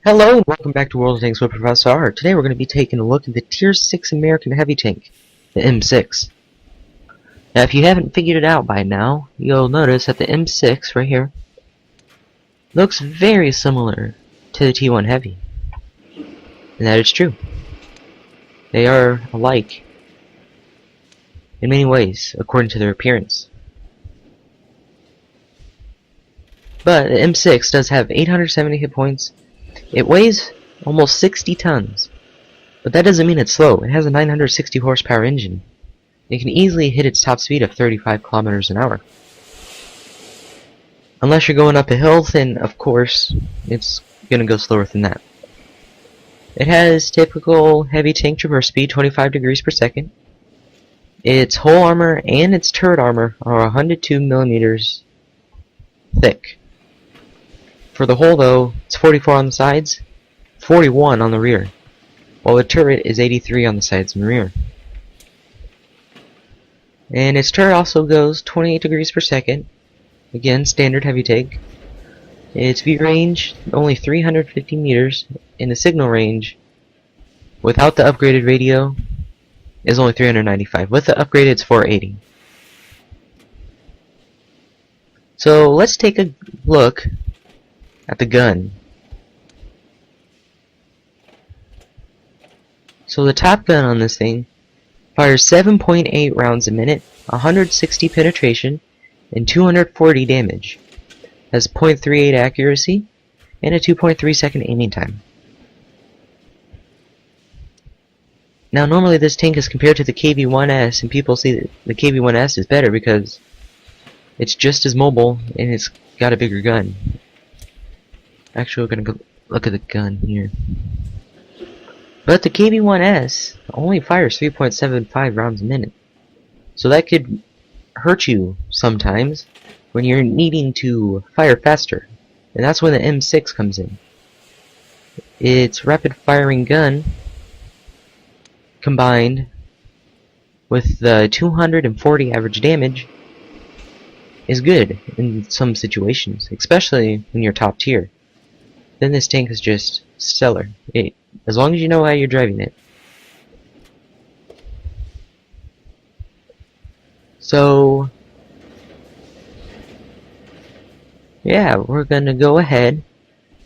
Hello and welcome back to World of Tanks with Professor R. Today we're going to be taking a look at the Tier 6 American Heavy Tank, the M6. Now if you haven't figured it out by now, you'll notice that the M6 right here looks very similar to the T1 Heavy. And that is true. They are alike in many ways, according to their appearance. But the M6 does have 870 hit points. It weighs almost 60 tons, but that doesn't mean it's slow. It has a 960 horsepower engine. It can easily hit its top speed of 35 kilometers an hour. Unless you're going up a hill, then of course it's gonna go slower than that. It has typical heavy tank traverse speed, 25 degrees per second. Its hull armor and its turret armor are 102 millimeters thick. For the hull though, it's 44 on the sides, 41 on the rear, while the turret is 83 on the sides and rear. And its turret also goes 28 degrees per second, again standard heavy tank. Its view range, only 350 meters, and the signal range, without the upgraded radio, is only 395. With the upgraded, it's 480. So let's take a look at the gun. So the top gun on this thing fires 7.8 rounds a minute, 160 penetration, and 240 damage. Has 0.38 accuracy and a 2.3 second aiming time. Now normally this tank is compared to the KV-1S, and people say that the KV-1S is better because it's just as mobile and it's got a bigger gun. Actually, we're gonna go look at the gun here. But the KV-1S only fires 3.75 rounds a minute. So that could hurt you sometimes when you're needing to fire faster. And that's when the M6 comes in. Its rapid firing gun combined with the 240 average damage is good in some situations, especially when you're top tier. Then this tank is just stellar. As long as you know how you're driving it. So yeah, we're gonna go ahead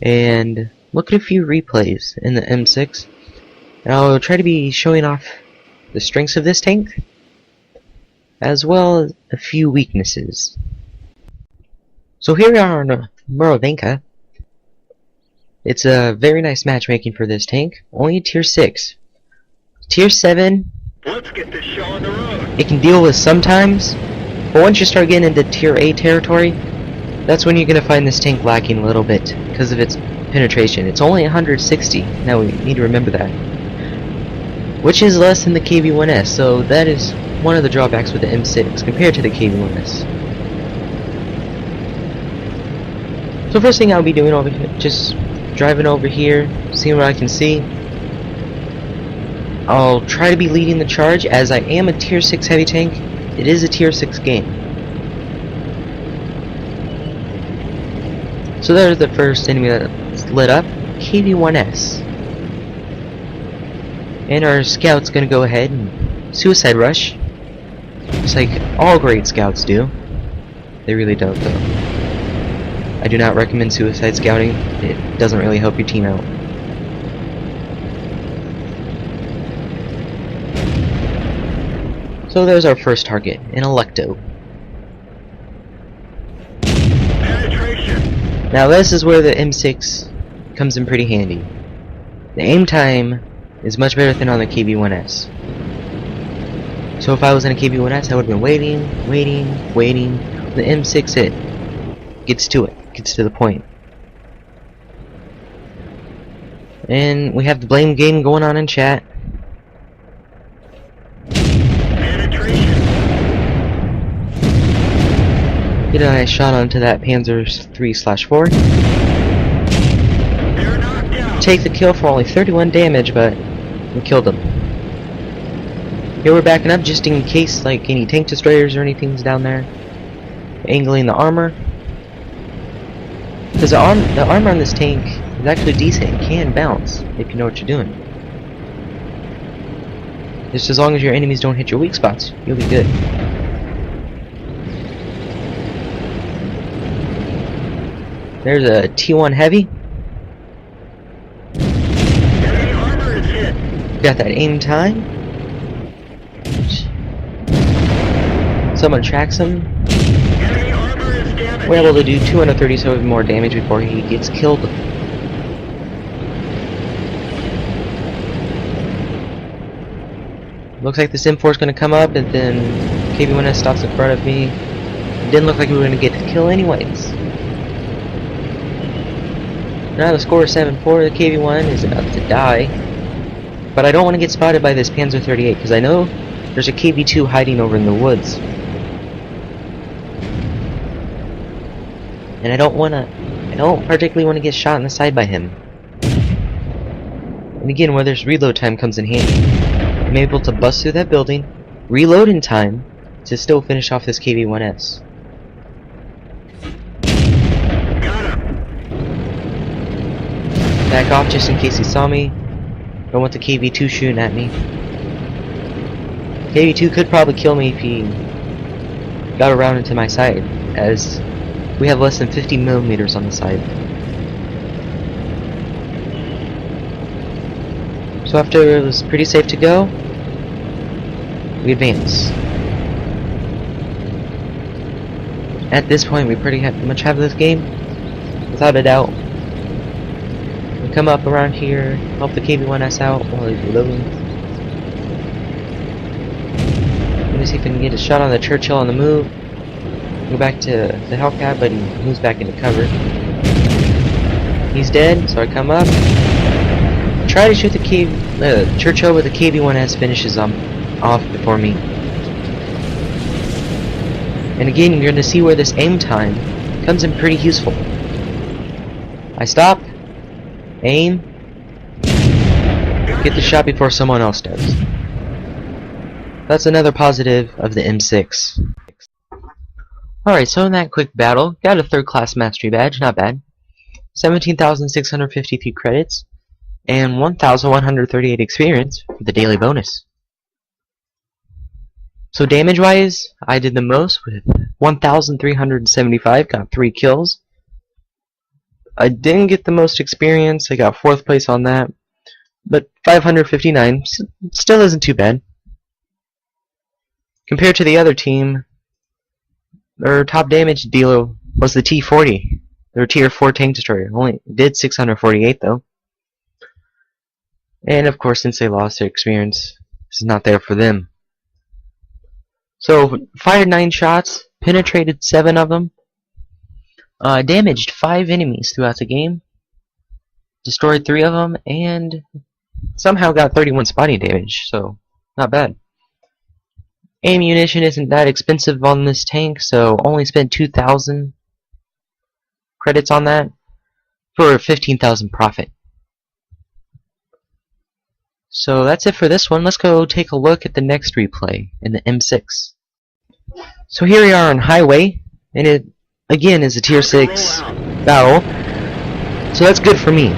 and look at a few replays in the M6, and I'll try to be showing off the strengths of this tank as well as a few weaknesses. So here we are on Murovenka. It's a very nice matchmaking for this tank. Only tier 6. Tier 7, Let's get this show on the road. it can deal with sometimes, but once you start getting into tier 8 territory, that's when you're going to find this tank lacking a little bit because of its penetration. It's only 160. Now we need to remember that. Which is less than the KV-1S, so that is one of the drawbacks with the M6 compared to the KV-1S. So first thing I'll be doing over here, just driving over here, seeing what I can see. I'll try to be leading the charge as I am a tier 6 heavy tank. It is a tier 6 game. So there's the first enemy that's lit up, KV-1S. And our scout's gonna go ahead and suicide rush. Just like all great scouts do. They really don't though. I do not recommend suicide scouting. It doesn't really help your team out. So there's our first target, an Electo. Penetration. Now this is where the M6 comes in pretty handy. The aim time is much better than on the KV-1S. So if I was in a KV-1S, I would have been waiting. The M6 hit. Gets to it. Gets to the point. And we have the blame game going on in chat. Penetration. Get a nice shot onto that Panzer 3/4. They're knocked out. Take the kill for only 31 damage, but we killed him. Here we're backing up just in case like any tank destroyers or anything's down there. Angling the armor. Because the armor on this tank It's actually decent. It can bounce if you know what you're doing. Just as long as your enemies don't hit your weak spots, you'll be good. There's a T1 Heavy. Enemy armor is hit. Got that aim time. Someone tracks him. Enemy armor is damaged. We're able to do 237 more damage before he gets killed. Looks like this M4 is going to come up, and then KV-1S stops in front of me. It didn't look like we were going to get the kill anyways. Now the score is 7-4. The KV-1 is about to die. But I don't want to get spotted by this Panzer 38, because I know there's a KV-2 hiding over in the woods. And I don't particularly want to get shot in the side by him. And again, where there's reload time comes in handy. I'm able to bust through that building, reload in time, to still finish off this KV-1S. Got him. Back off just in case he saw me. Don't want the KV-2 shooting at me. KV-2 could probably kill me if he got around into my side, as we have less than 50 millimeters on the side. So after it was pretty safe to go, we advance. At this point, we pretty much have this game, without a doubt. We come up around here, help the KV-1S out while he's reloading. Let me see if I can get a shot on the Churchill on the move. Go back to the Hellcat, but he moves back into cover. He's dead, so I come up. Try to shoot the Churchill, but the KV-1S finishes off before me. And again, you're going to see where this aim time comes in pretty useful. I stop, aim, get the shot before someone else does. That's another positive of the M6. Alright, so in that quick battle, got a 3rd class mastery badge, not bad. 17,653 credits, and 1,138 experience for the daily bonus. So damage wise, I did the most with 1,375, got 3 kills. I didn't get the most experience, I got 4th place on that, but 559 still isn't too bad. Compared to the other team, their top damage dealer was the T-40, their tier 4 tank destroyer. Only did 648 though. And of course, since they lost their experience, this is not there for them. So, fired 9 shots, penetrated 7 of them, damaged 5 enemies throughout the game, destroyed 3 of them, and somehow got 31 spotting damage, so not bad. Ammunition isn't that expensive on this tank, so only spent 2,000 credits on that for 15,000 profit. So that's it for this one. Let's go take a look at the next replay in the M6. So here we are on Highway, and it again is a tier 6 battle. So that's good for me.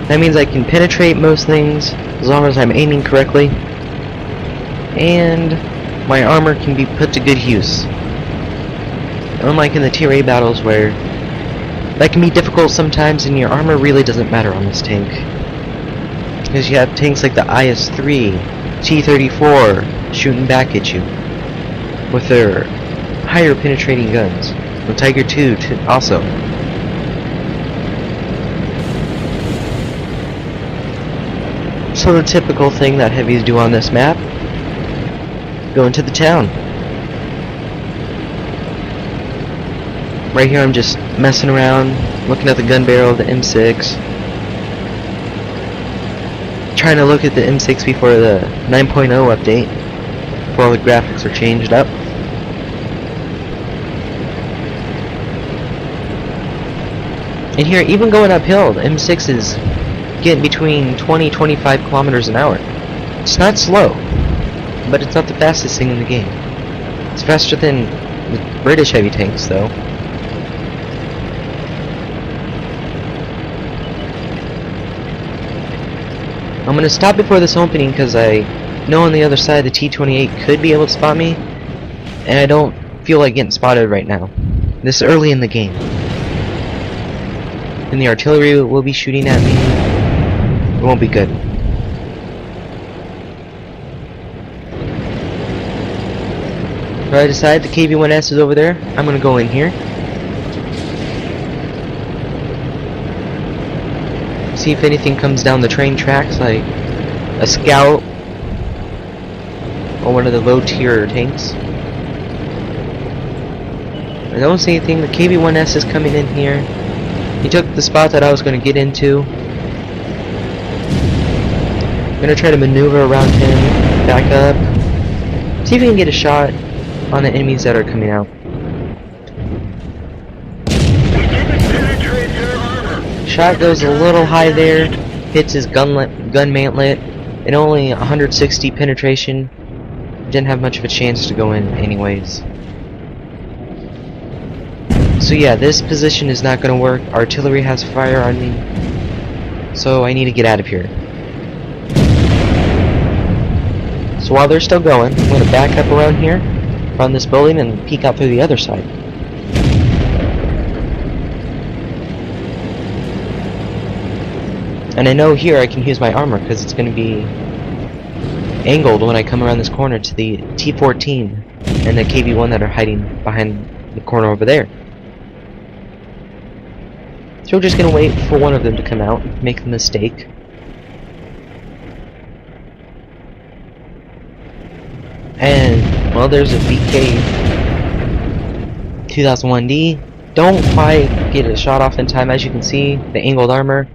That means I can penetrate most things as long as I'm aiming correctly, and my armor can be put to good use. Unlike in the tier A battles where that can be difficult sometimes, and your armor really doesn't matter on this tank. Because you have tanks like the IS-3, T-34 shooting back at you with their higher penetrating guns. The Tiger II also. So the typical thing that heavies do on this map, go into the town. Right here I'm just messing around, looking at the gun barrel of the M6. Trying to look at the M6 before the 9.0 update, before all the graphics are changed up. And here, even going uphill, the M6 is getting between 20-25 kilometers an hour. It's not slow, but it's not the fastest thing in the game. It's faster than the British heavy tanks, though. I'm gonna stop before this opening because I know on the other side the T-28 could be able to spot me, and I don't feel like getting spotted right now. This early in the game. And the artillery will be shooting at me. It won't be good. So I decide the KV-1S is over there. I'm gonna go in here. See if anything comes down the train tracks, like a scout or one of the low tier tanks. I don't see anything. The KV-1S is coming in here. He took the spot that I was going to get into. I'm going to try to maneuver around him, back up, see if we can get a shot on the enemies that are coming out. Shot goes a little high there, hits his gun mantlet, and only 160 penetration. Didn't have much of a chance to go in anyways. So yeah, this position is not going to work. Artillery has fire on me, so I need to get out of here. So while they're still going, I'm going to back up around here, around this building, and peek out through the other side. And I know here I can use my armor because it's going to be angled when I come around this corner to the T-14 and the KV-1 that are hiding behind the corner over there. So we're just going to wait for one of them to come out, make the mistake. And, well, there's a BK 2001D. Don't quite get a shot off in time. As you can see, the angled armor.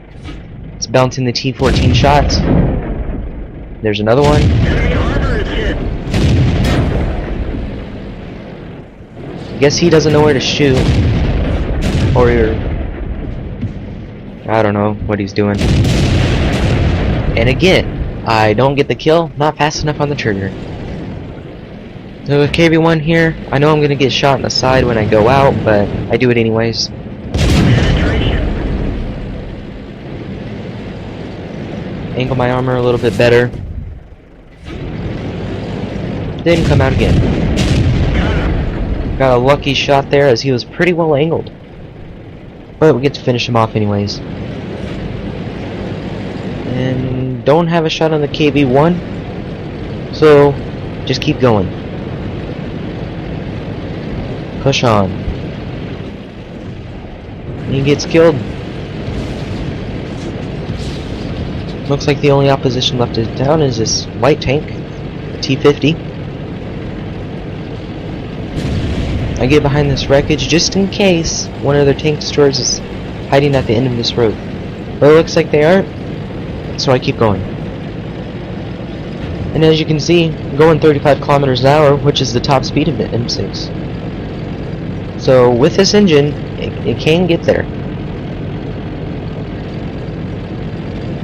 It's bouncing the T-14 shots. There's another one. Guess he doesn't know where to shoot. Or I don't know what he's doing. And again, I don't get the kill, not fast enough on the trigger. So with KV-1 here, I know I'm going to get shot in the side when I go out, but I do it anyways. Angle my armor a little bit better. Didn't come out again. Got a lucky shot there as he was pretty well angled. But we get to finish him off anyways. And don't have a shot on the KV-1. So just keep going. Push on. And he gets killed. Looks like the only opposition left in town is this light tank, the T-50. I get behind this wreckage just in case one of their tank destroyers is hiding at the end of this road. But it looks like they aren't, so I keep going. And as you can see, I'm going 35 kilometers an hour, which is the top speed of the M6. So with this engine, it can get there.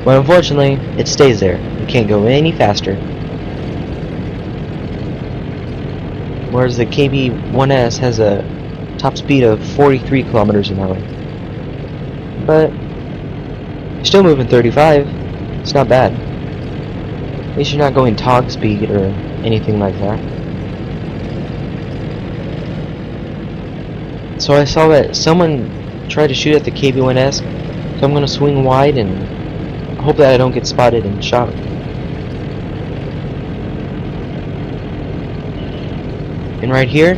But unfortunately, it stays there. It can't go any faster. Whereas the KV-1S has a top speed of 43 kilometers an hour. But still moving 35. It's not bad. At least you're not going tog speed or anything like that. So I saw that someone tried to shoot at the KV-1S, so I'm going to swing wide and hope that I don't get spotted and shot. And right here,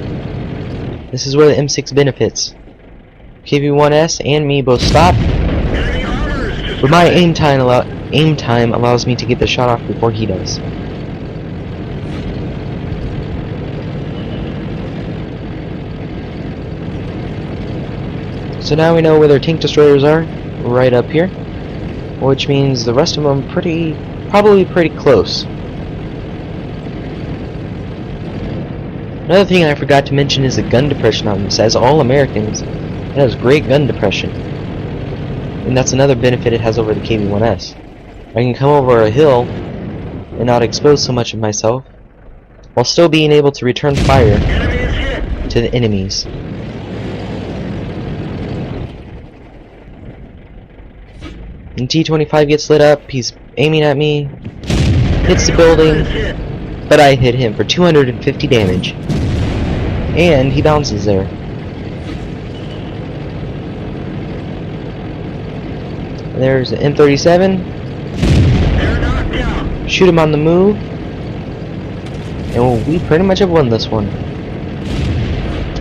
this is where the M6 benefits. KV-1S and me both stop, but my aim time allows me to get the shot off before he does. So now we know where their tank destroyers are, right up here, which means the rest of them probably pretty close. Another thing I forgot to mention is the gun depression on this. As all Americans, it has great gun depression. And that's another benefit it has over the KV-1S. I can come over a hill and not expose so much of myself, while still being able to return fire to the enemies. And T-25 gets lit up, he's aiming at me, hits the building, but I hit him for 250 damage. And he bounces there. There's an M37. They're knocked down. Shoot him on the move. And we pretty much have won this one.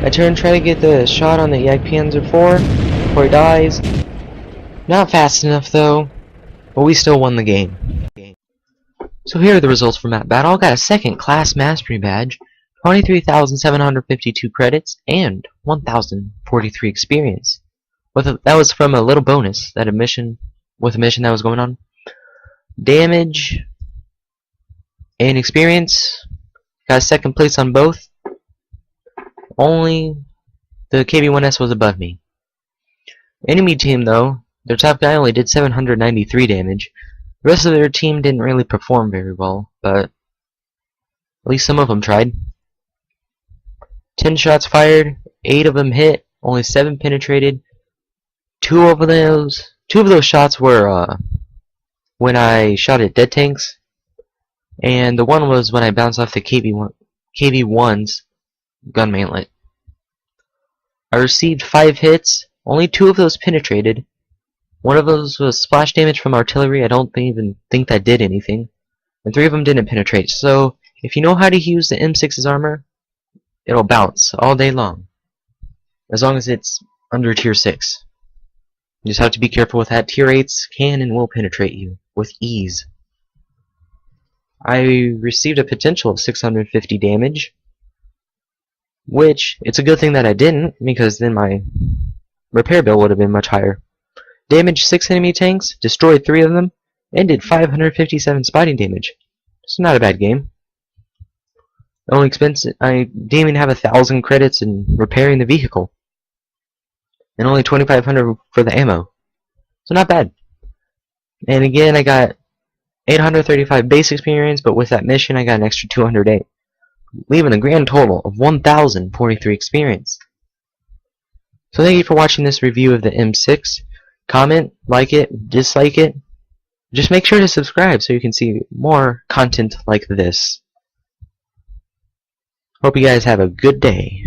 I turn and try to get the shot on the Panzer IV before he dies. Not fast enough though, but we still won the game. So here are the results from that battle. Got a second class mastery badge, 23,752 credits, and 1,043 experience. That was from a little bonus, with a mission that was going on. Damage and experience, got second place on both. Only the KV-1S was above me. Enemy team though, their top guy only did 793 damage. The rest of their team didn't really perform very well, but at least some of them tried. 10 shots fired, 8 of them hit, only 7 penetrated. Two of those shots were when I shot at dead tanks, and the one was when I bounced off the KV-1's gun mantlet. I received 5 hits, only 2 of those penetrated. One of those was splash damage from artillery, I don't even think that did anything. And 3 of them didn't penetrate, so if you know how to use the M6's armor, it'll bounce all day long. As long as it's under tier 6. You just have to be careful with that. Tier 8s can and will penetrate you with ease. I received a potential of 650 damage, which it's a good thing that I didn't, because then my repair bill would have been much higher. Damaged 6 enemy tanks, destroyed 3 of them, and did 557 spotting damage. It's not a bad game. The only expense, I didn't even have 1,000 credits in repairing the vehicle, and only 2,500 for the ammo. So not bad. And again, I got 835 base experience, but with that mission I got an extra 208. Leaving a grand total of 1,043 experience. So thank you for watching this review of the M6. Comment, like it, dislike it. Just make sure to subscribe so you can see more content like this. Hope you guys have a good day.